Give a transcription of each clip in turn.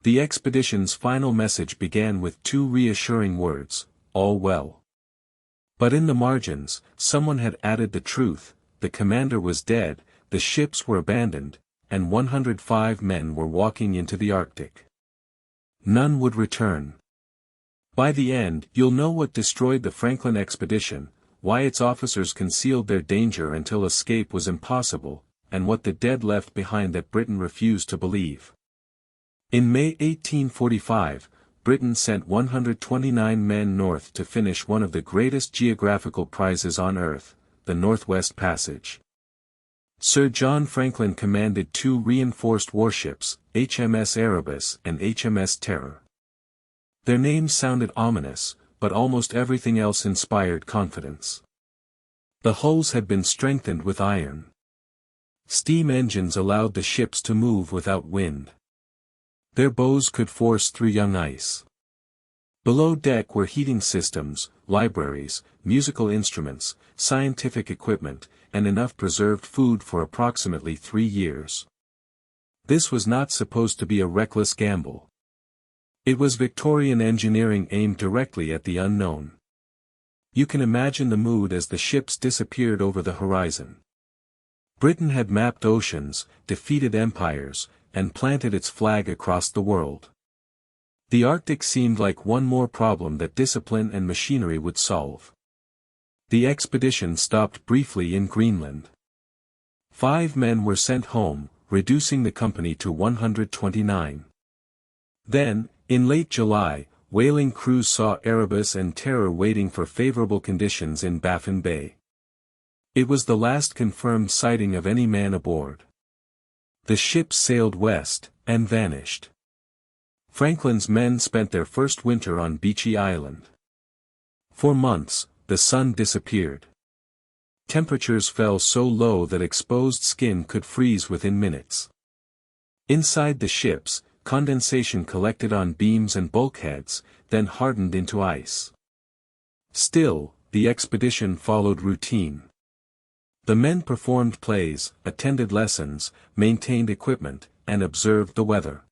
The expedition's final message began with two reassuring words, "All well." But in the margins, someone had added the truth: the commander was dead, the ships were abandoned, and 105 men were walking into the Arctic. None would return. By the end, you'll know what destroyed the Franklin expedition, why its officers concealed their danger until escape was impossible, and what the dead left behind that Britain refused to believe. In May 1845, Britain sent 129 men north to finish one of the greatest geographical prizes on Earth, the Northwest Passage. Sir John Franklin commanded two reinforced warships, HMS Erebus and HMS Terror. Their names sounded ominous, but almost everything else inspired confidence. The hulls had been strengthened with iron. Steam engines allowed the ships to move without wind. Their bows could force through young ice. Below deck were heating systems, libraries, musical instruments, scientific equipment, and enough preserved food for approximately 3 years. This was not supposed to be a reckless gamble. It was Victorian engineering aimed directly at the unknown. You can imagine the mood as the ships disappeared over the horizon. Britain had mapped oceans, defeated empires, and planted its flag across the world. The Arctic seemed like one more problem that discipline and machinery would solve. The expedition stopped briefly in Greenland. 5 men were sent home, reducing the company to 129. Then, in late July, whaling crews saw Erebus and Terror waiting for favorable conditions in Baffin Bay. It was the last confirmed sighting of any man aboard. The ships sailed west, and vanished. Franklin's men spent their first winter on Beechey Island. For months, the sun disappeared. Temperatures fell so low that exposed skin could freeze within minutes. Inside the ships, condensation collected on beams and bulkheads, then hardened into ice. Still, the expedition followed routine. The men performed plays, attended lessons, maintained equipment, and observed the weather.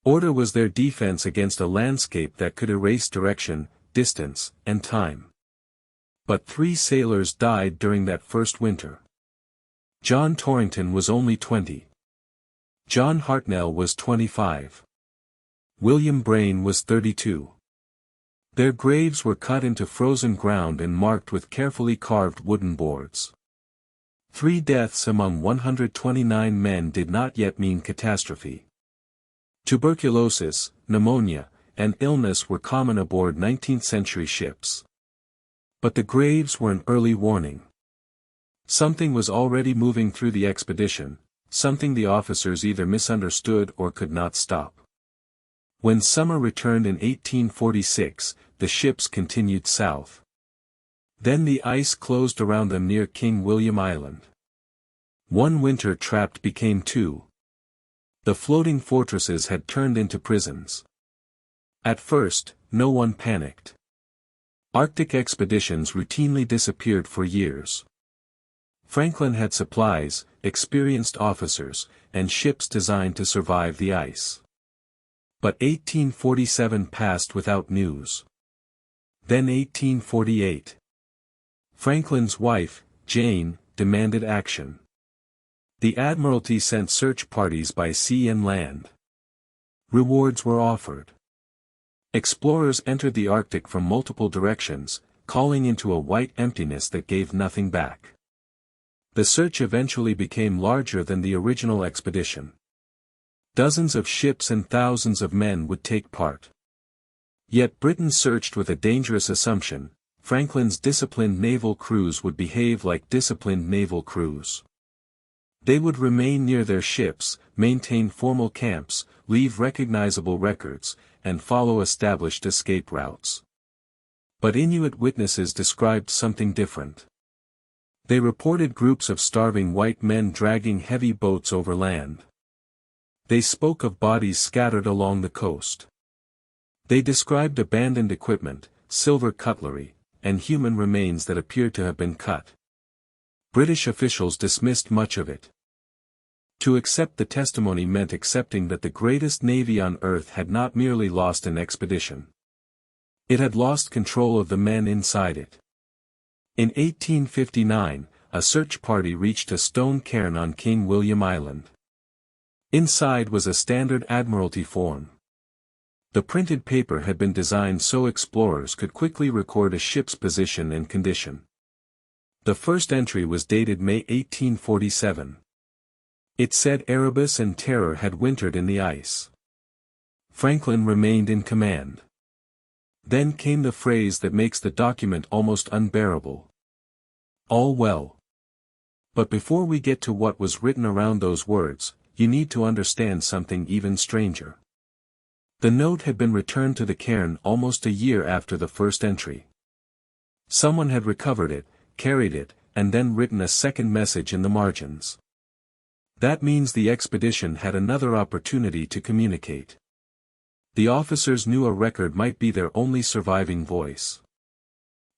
Order was their defense against a landscape that could erase direction, distance, and time. But 3 sailors died during that first winter. John Torrington was only 20. John Hartnell was 25. William Braine was 32. Their graves were cut into frozen ground and marked with carefully carved wooden boards. 3 deaths among 129 men did not yet mean catastrophe. Tuberculosis, pneumonia, and illness were common aboard 19th-century ships. But the graves were an early warning. Something was already moving through the expedition, something the officers either misunderstood or could not stop. When summer returned in 1846, the ships continued south. Then the ice closed around them near King William Island. 1 winter trapped became 2. The floating fortresses had turned into prisons. At first, no one panicked. Arctic expeditions routinely disappeared for years. Franklin had supplies, experienced officers, and ships designed to survive the ice. But 1847 passed without news. Then 1848. Franklin's wife, Jane, demanded action. The Admiralty sent search parties by sea and land. Rewards were offered. Explorers entered the Arctic from multiple directions, calling into a white emptiness that gave nothing back. The search eventually became larger than the original expedition. Dozens of ships and thousands of men would take part. Yet Britain searched with a dangerous assumption: Franklin's disciplined naval crews would behave like disciplined naval crews. They would remain near their ships, maintain formal camps, leave recognizable records, and follow established escape routes. But Inuit witnesses described something different. They reported groups of starving white men dragging heavy boats over land. They spoke of bodies scattered along the coast. They described abandoned equipment, silver cutlery, and human remains that appeared to have been cut. British officials dismissed much of it. To accept the testimony meant accepting that the greatest navy on earth had not merely lost an expedition. It had lost control of the men inside it. In 1859, a search party reached a stone cairn on King William Island. Inside was a standard Admiralty form. The printed paper had been designed so explorers could quickly record a ship's position and condition. The first entry was dated May 1847. It said Erebus and Terror had wintered in the ice. Franklin remained in command. Then came the phrase that makes the document almost unbearable. All well. But before we get to what was written around those words, you need to understand something even stranger. The note had been returned to the cairn almost a year after the first entry. Someone had recovered it, carried it, and then written a second message in the margins. That means the expedition had another opportunity to communicate. The officers knew a record might be their only surviving voice.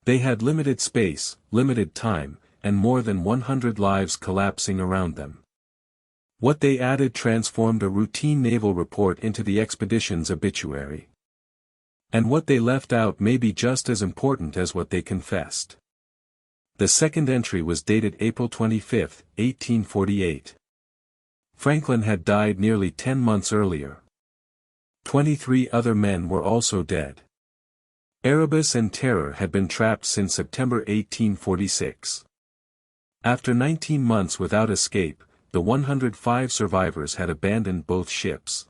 They had limited space, limited time, and more than 100 lives collapsing around them. What they added transformed a routine naval report into the expedition's obituary. And what they left out may be just as important as what they confessed. The second entry was dated April 25, 1848. Franklin had died nearly 10 months earlier. 23 other men were also dead. Erebus and Terror had been trapped since September 1846. After 19 months without escape, the 105 survivors had abandoned both ships.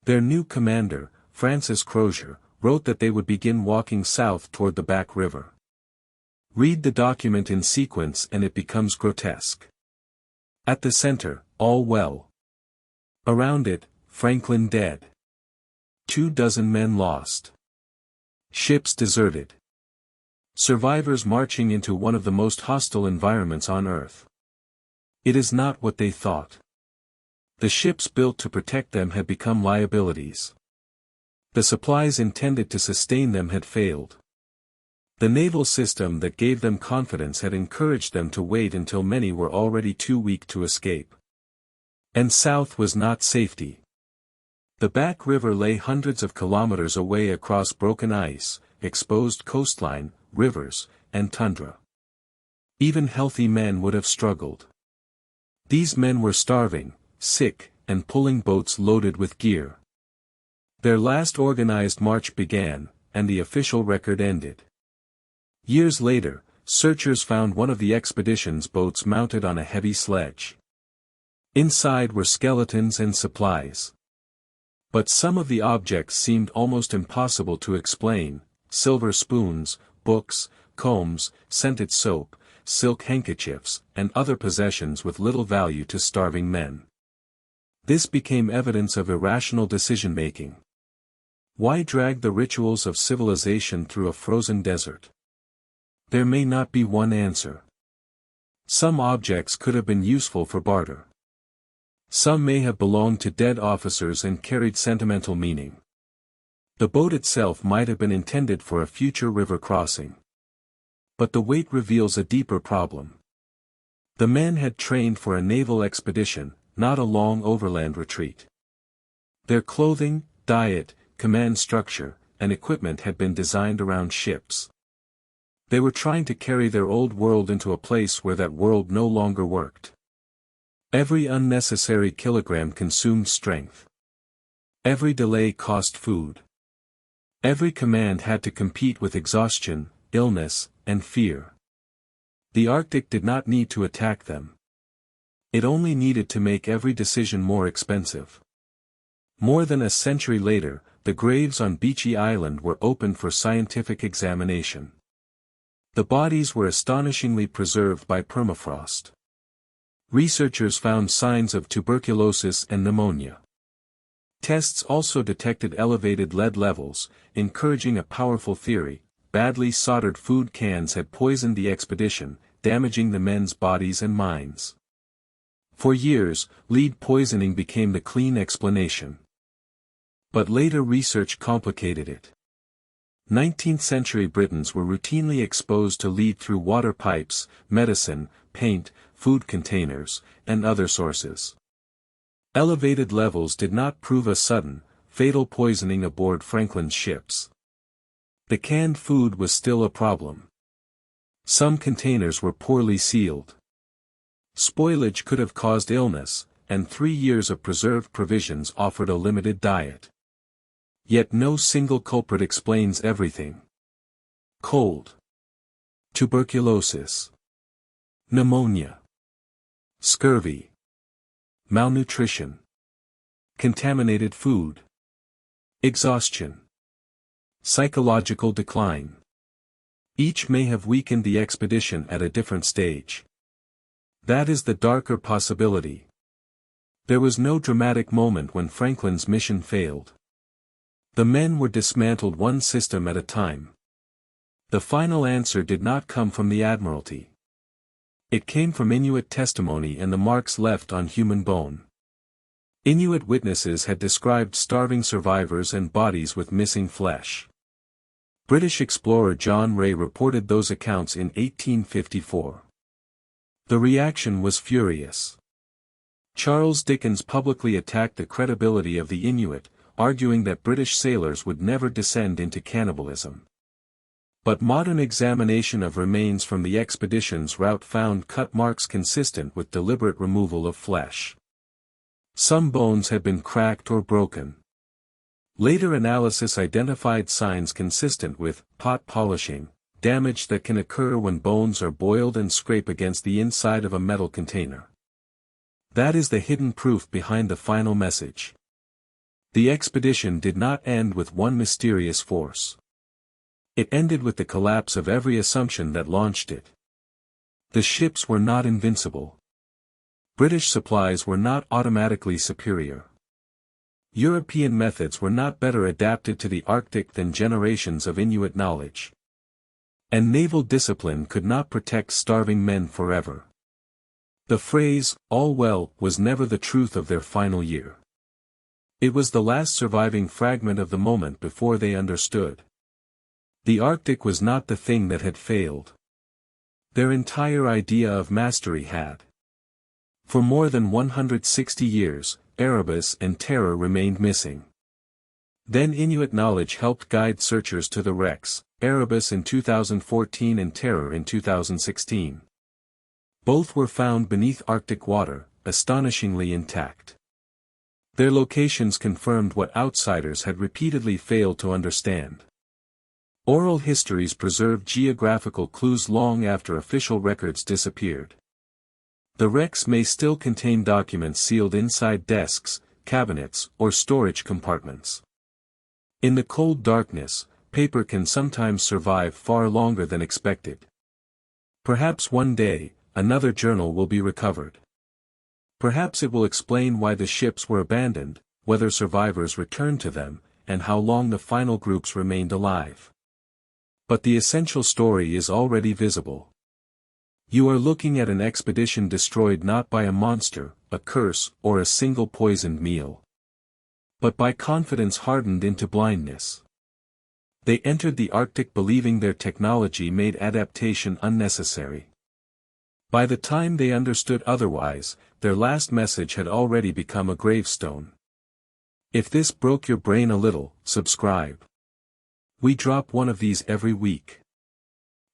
Their new commander, Francis Crozier, wrote that they would begin walking south toward the Back River. Read the document in sequence and it becomes grotesque. At the center, all well. Around it, Franklin dead. 24 men lost. Ships deserted. Survivors marching into one of the most hostile environments on Earth. It is not what they thought. The ships built to protect them had become liabilities. The supplies intended to sustain them had failed. The naval system that gave them confidence had encouraged them to wait until many were already too weak to escape. And south was not safety. The Back River lay hundreds of kilometers away across broken ice, exposed coastline, rivers, and tundra. Even healthy men would have struggled. These men were starving, sick, and pulling boats loaded with gear. Their last organized march began, and the official record ended. Years later, searchers found one of the expedition's boats mounted on a heavy sledge. Inside were skeletons and supplies. But some of the objects seemed almost impossible to explain: silver spoons, books, combs, scented soap, silk handkerchiefs, and other possessions with little value to starving men. This became evidence of irrational decision-making. Why drag the rituals of civilization through a frozen desert? There may not be one answer. Some objects could have been useful for barter. Some may have belonged to dead officers and carried sentimental meaning. The boat itself might have been intended for a future river crossing. But the weight reveals a deeper problem. The men had trained for a naval expedition, not a long overland retreat. Their clothing, diet, command structure, and equipment had been designed around ships. They were trying to carry their old world into a place where that world no longer worked. Every unnecessary kilogram consumed strength. Every delay cost food. Every command had to compete with exhaustion, illness, and fear. The Arctic did not need to attack them. It only needed to make every decision more expensive. More than a century later, the graves on Beechey Island were opened for scientific examination. The bodies were astonishingly preserved by permafrost. Researchers found signs of tuberculosis and pneumonia. Tests also detected elevated lead levels, encouraging a powerful theory: badly soldered food cans had poisoned the expedition, damaging the men's bodies and minds. For years, lead poisoning became the clean explanation. But later research complicated it. 19th-century Britons were routinely exposed to lead through water pipes, medicine, paint, food containers, and other sources. Elevated levels did not prove a sudden, fatal poisoning aboard Franklin's ships. The canned food was still a problem. Some containers were poorly sealed. Spoilage could have caused illness, and 3 years of preserved provisions offered a limited diet. Yet no single culprit explains everything. Cold. Tuberculosis. Pneumonia. Scurvy. Malnutrition. Contaminated food. Exhaustion. Psychological decline. Each may have weakened the expedition at a different stage. That is the darker possibility. There was no dramatic moment when Franklin's mission failed. The men were dismantled one system at a time. The final answer did not come from the Admiralty. It came from Inuit testimony and the marks left on human bone. Inuit witnesses had described starving survivors and bodies with missing flesh. British explorer John Ray reported those accounts in 1854. The reaction was furious. Charles Dickens publicly attacked the credibility of the Inuit, arguing that British sailors would never descend into cannibalism. But modern examination of remains from the expedition's route found cut marks consistent with deliberate removal of flesh. Some bones had been cracked or broken. Later analysis identified signs consistent with pot polishing, damage that can occur when bones are boiled and scrape against the inside of a metal container. That is the hidden proof behind the final message. The expedition did not end with one mysterious force. It ended with the collapse of every assumption that launched it. The ships were not invincible. British supplies were not automatically superior. European methods were not better adapted to the Arctic than generations of Inuit knowledge. And naval discipline could not protect starving men forever. The phrase, "all well," was never the truth of their final year. It was the last surviving fragment of the moment before they understood. The Arctic was not the thing that had failed. Their entire idea of mastery had. For more than 160 years, Erebus and Terror remained missing. Then Inuit knowledge helped guide searchers to the wrecks, Erebus in 2014 and Terror in 2016. Both were found beneath Arctic water, astonishingly intact. Their locations confirmed what outsiders had repeatedly failed to understand. Oral histories preserved geographical clues long after official records disappeared. The wrecks may still contain documents sealed inside desks, cabinets, or storage compartments. In the cold darkness, paper can sometimes survive far longer than expected. Perhaps one day, another journal will be recovered. Perhaps it will explain why the ships were abandoned, whether survivors returned to them, and how long the final groups remained alive. But the essential story is already visible. You are looking at an expedition destroyed not by a monster, a curse, or a single poisoned meal, but by confidence hardened into blindness. They entered the Arctic believing their technology made adaptation unnecessary. By the time they understood otherwise, their last message had already become a gravestone. If this broke your brain a little, subscribe. We drop one of these every week.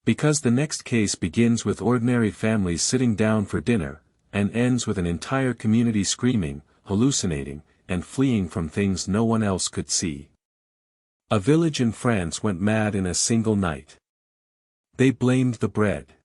Because the next case begins with ordinary families sitting down for dinner, and ends with an entire community screaming, hallucinating, and fleeing from things no one else could see. A village in France went mad in a single night. They blamed the bread.